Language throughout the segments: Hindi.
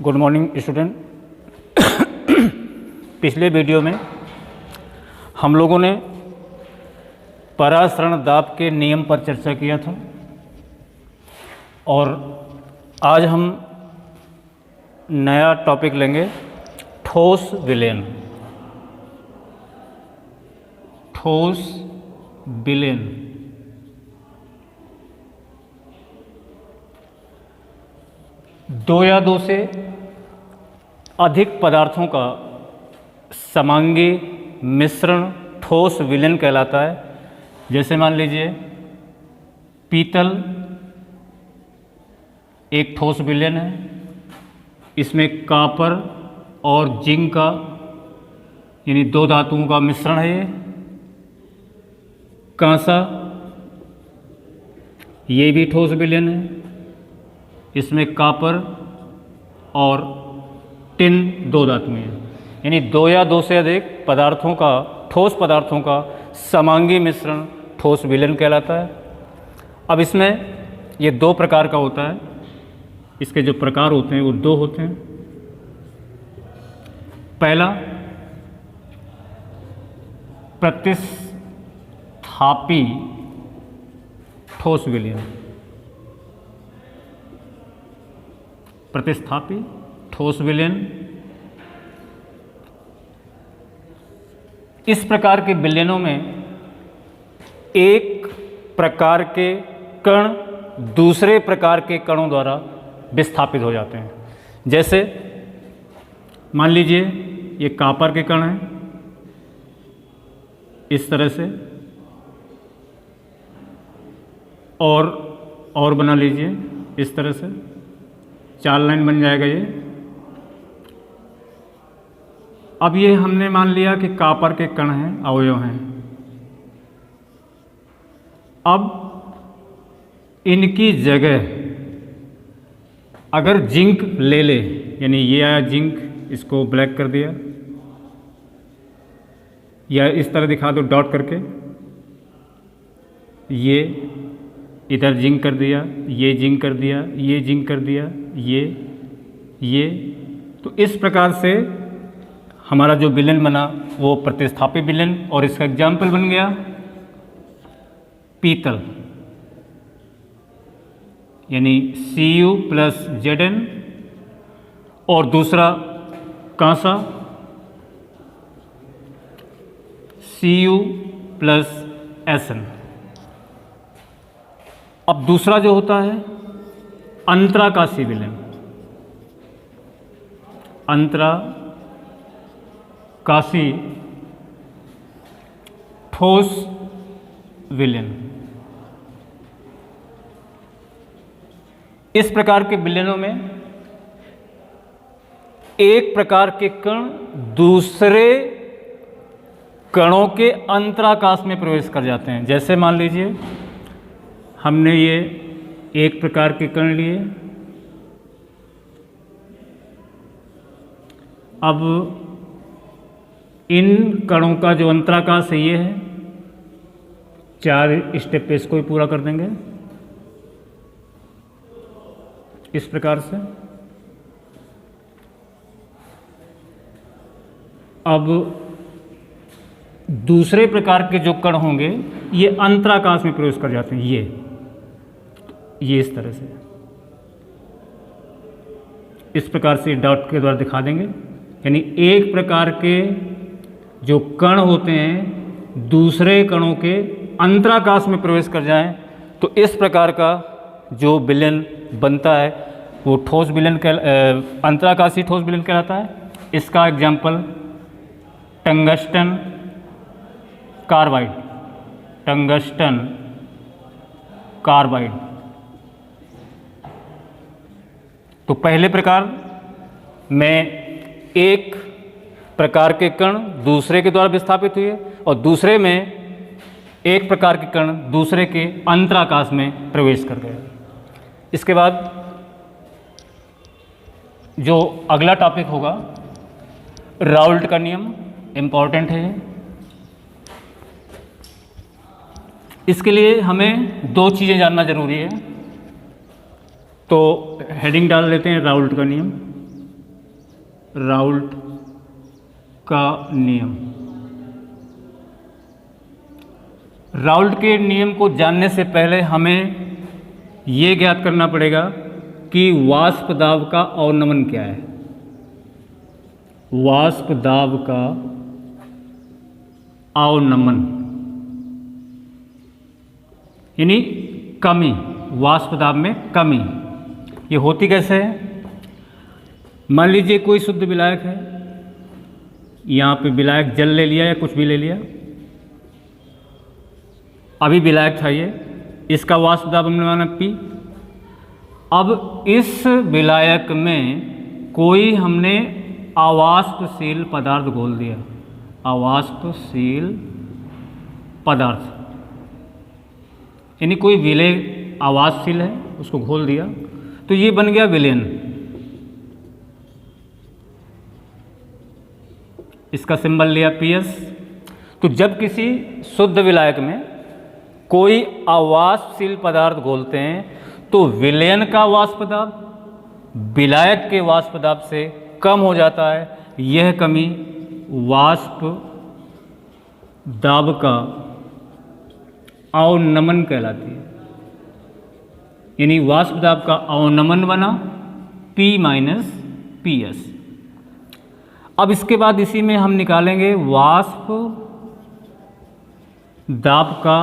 Good morning student. पिछले वीडियो में हम लोगों ने परासरण दाब के नियम पर चर्चा किया था और आज हम नया टॉपिक लेंगे ठोस विलयन। ठोस विलयन दो या दो से अधिक पदार्थों का समांगी मिश्रण ठोस विलयन कहलाता है। जैसे मान लीजिए पीतल एक ठोस विलयन है, इसमें कॉपर और जिंक का यानी दो धातुओं का मिश्रण है। ये कांसा ये भी ठोस विलयन है, इसमें कॉपर और टिन दो धातुएं हैं। यानी दो या दो से अधिक पदार्थों का ठोस पदार्थों का समांगी मिश्रण ठोस विलयन कहलाता है। अब इसमें ये दो प्रकार का होता है। इसके जो प्रकार होते हैं वो दो होते हैं। पहला प्रतिस्थापी ठोस विलयन। प्रतिस्थापी ठोस विलयन इस प्रकार के विलयनों में एक प्रकार के कण दूसरे प्रकार के कणों द्वारा विस्थापित हो जाते हैं। जैसे मान लीजिए ये कॉपर के कण हैं, इस तरह से, और बना लीजिए इस तरह से, चार लाइन बन जाएगा ये। अब ये हमने मान लिया कि कॉपर के कण हैं, अवयव हैं। अब इनकी जगह अगर जिंक ले ले, यानी ये आया जिंक, इसको ब्लैक कर दिया या इस तरह दिखा दो डॉट करके, ये इधर जिंक कर दिया, ये जिंक कर दिया, ये जिंक कर दिया, ये तो इस प्रकार से हमारा जो विलयन बना वो प्रतिस्थापी विलयन। और इसका एग्जाम्पल बन गया पीतल, यानी Cu + Zn, और दूसरा कांसा Cu + Sn। अब दूसरा जो होता है अंतराकाशी विलयन। अंतराकाशी ठोस विलयन। इस प्रकार के विलयनों में एक प्रकार के कण दूसरे कणों के अंतराकाश में प्रवेश कर जाते हैं। जैसे मान लीजिए हमने ये एक प्रकार के कण लिए, अब इन कणों का जो अंतराकाश है ये है, चार स्टेप पे इसको ही पूरा कर देंगे इस प्रकार से। अब दूसरे प्रकार के जो कण होंगे ये अंतराकाश में प्रवेश कर जाते हैं, ये इस तरह से, इस प्रकार से डॉट के द्वारा दिखा देंगे। यानी एक प्रकार के जो कण होते हैं दूसरे कणों के अंतराकाश में प्रवेश कर जाएं, तो इस प्रकार का जो विलयन बनता है वो ठोस विलयन अंतराकाशी ठोस विलयन कहलाता है। इसका example tungsten carbide. Tungsten carbide. तो पहले प्रकार में एक प्रकार के कण दूसरे के द्वारा विस्थापित हुए और दूसरे में एक प्रकार के कण दूसरे के अंतराकाश में प्रवेश कर गए। इसके बाद जो अगला टॉपिक होगा राउल्ट का नियम, इम्पॉर्टेंट है। इसके लिए हमें दो चीज़ें जानना ज़रूरी है। तो हेडिंग डाल लेते हैं राउल्ट का नियम। राउल्ट का नियम। राउल्ट के नियम को जानने से पहले हमें ये ज्ञात करना पड़ेगा कि वाष्प दाब का अवनमन क्या है। वाष्प दाब का अवनमन यानी कमी, वाष्प दाब में कमी। ये होती कैसे है? मान लीजिए कोई शुद्ध विलायक है, यहाँ पे विलायक जल ले लिया या कुछ भी ले लिया, अभी विलायक था ये, इसका वाष्प दाब हमने माना P। अब इस विलायक में कोई हमने अवाष्पशील पदार्थ घोल दिया, अवाष्पशील पदार्थ यानी कोई विलेय अवाष्पशील है उसको घोल दिया, तो ये बन गया विलयन। इसका सिंबल लिया PS। तो जब किसी शुद्ध विलायक में कोई अवाष्पशील पदार्थ घोलते हैं तो विलयन का वाष्प दाब विलायक के वाष्प दाब से कम हो जाता है। यह कमी वाष्प दाब का अवनमन कहलाती है। यानी वाष्प दाब का अवनमन बना P माइनस PS। अब इसके बाद इसी में हम निकालेंगे वाष्प दाब का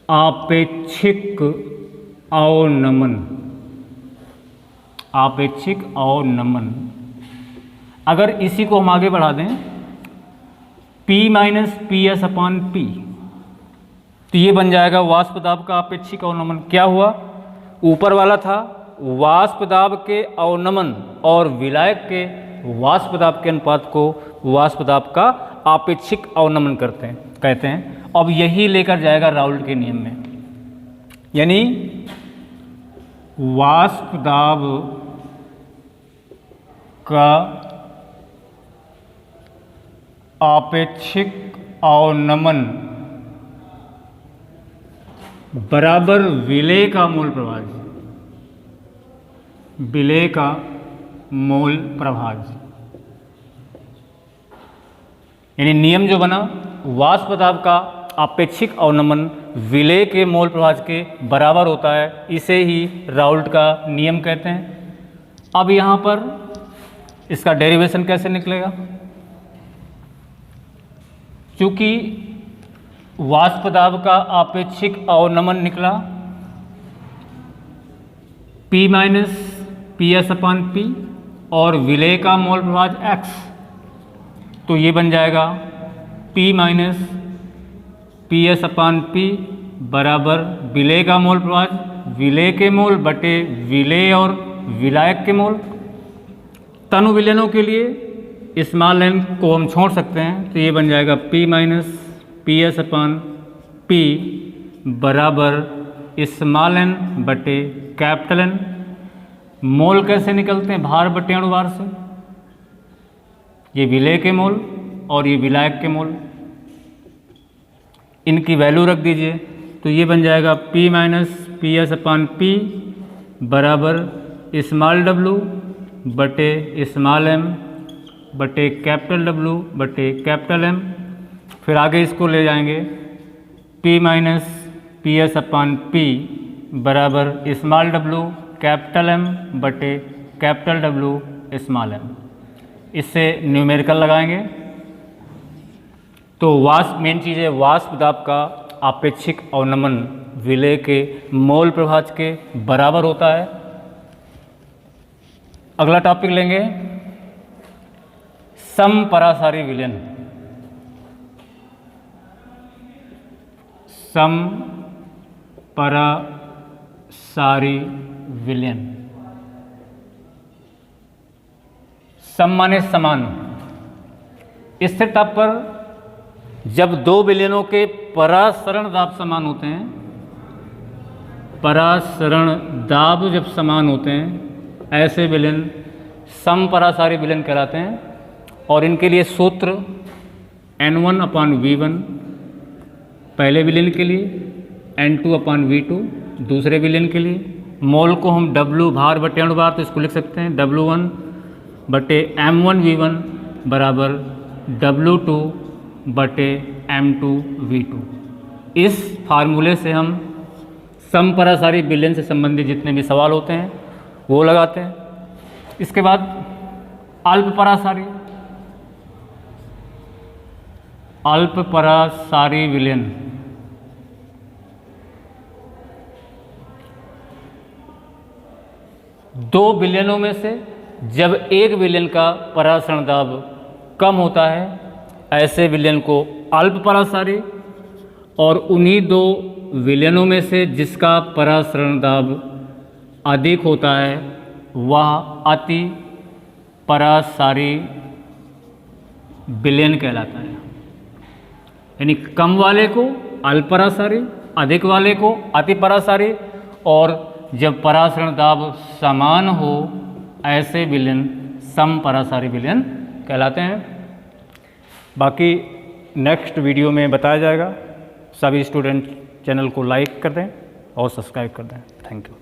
आपेक्षिक अवनमन। आपेक्षिक अवनमन अगर इसी को हम आगे बढ़ा दें P माइनस PS अपान P, तो ये बन जाएगा वाष्प दाब का आपेक्षिक अवनमन। क्या हुआ? ऊपर वाला था वाष्प दाब के अवनमन और विलायक के वाष्प दाब के अनुपात को वाष्प दाब का आपेक्षिक अवनमन कहते हैं। अब यही लेकर जाएगा राउल्ट के नियम में, यानी वाष्प दाब का आपेक्षिक अवनमन बराबर विलेय का मोल प्रभाज्य। विलेय का मोल प्रभाज्य यानी नियम जो बना, वाष्प दाब का आपेक्षिक अवनमन विलेय के मोल प्रभाज्य के बराबर होता है, इसे ही राउल्ट का नियम कहते हैं। अब यहाँ पर इसका डेरिवेशन कैसे निकलेगा? चूँकि वाष्प दाब का आपेक्षिक अवनमन निकला P माइनस PS अपान P और विलेय का मोल प्रभाज्य X, तो ये बन जाएगा P माइनस PS अपान P बराबर विलेय का मोल प्रभाज्य विलेय के मोल बटे विलेय और विलायक के मोल। तनु विलयनों के लिए स्मॉल n को हम छोड़ सकते हैं, तो ये बन जाएगा P माइनस PS अपान P बराबर स्मॉल n बटे कैपिटल N। मोल कैसे निकलते हैं? भार बटे अणुभार से। ये विलेय के मोल और ये विलायक के मोल, इनकी वैल्यू रख दीजिए, तो ये बन जाएगा P माइनस PS अपान P बराबर स्मॉल w बटे स्मॉल m बटे कैपिटल W बटे कैपिटल M। फिर आगे इसको ले जाएंगे P माइनस PS अपान P बराबर स्मॉल w कैपिटल M बटे कैपिटल W स्मॉल m। इससे न्यूमेरिकल लगाएंगे तो मेन चीज़ है वाष्प दाब का आपेक्षिक अवनमन विलेय के मोल प्रभाज्य के बराबर होता है। अगला टॉपिक लेंगे समपरासारी विलयन। समपरासारी विलयन। सम माने समान। स्थिर ताप पर जब दो विलयनों के परासरण दाब समान होते हैं, परासरण दाब जब समान होते हैं, ऐसे विलयन समपरासारी विलयन कहलाते हैं। और इनके लिए सूत्र N1/V1 पहले विलयन के लिए, N2/V2 दूसरे विलयन के लिए, मोल को हम W भार बटे अनुभार, तो इसको लिख सकते हैं W1 बटे M1V1 बराबर W2 बटे M2V2। इस फार्मूले से हम समपरासारी विलयन से संबंधित जितने भी सवाल होते हैं वो लगाते हैं। इसके बाद अल्पपरासारी विलयन। दो विलयनों में से जब एक विलयन का परासरण दाब कम होता है, ऐसे विलयन को अल्पपरासारी, और उन्हीं दो विलयनों में से जिसका परासरण दाब अधिक होता है वह अति परासारी विलयन कहलाता है। यानी कम वाले को अल्पपरासारी, अधिक वाले को अति परासारी, और जब परासरण दाब समान हो ऐसे विलयन समपरासारी विलयन कहलाते हैं। बाकी नेक्स्ट वीडियो में बताया जाएगा। सभी स्टूडेंट चैनल को लाइक कर दें और सब्सक्राइब कर दें। Thank you.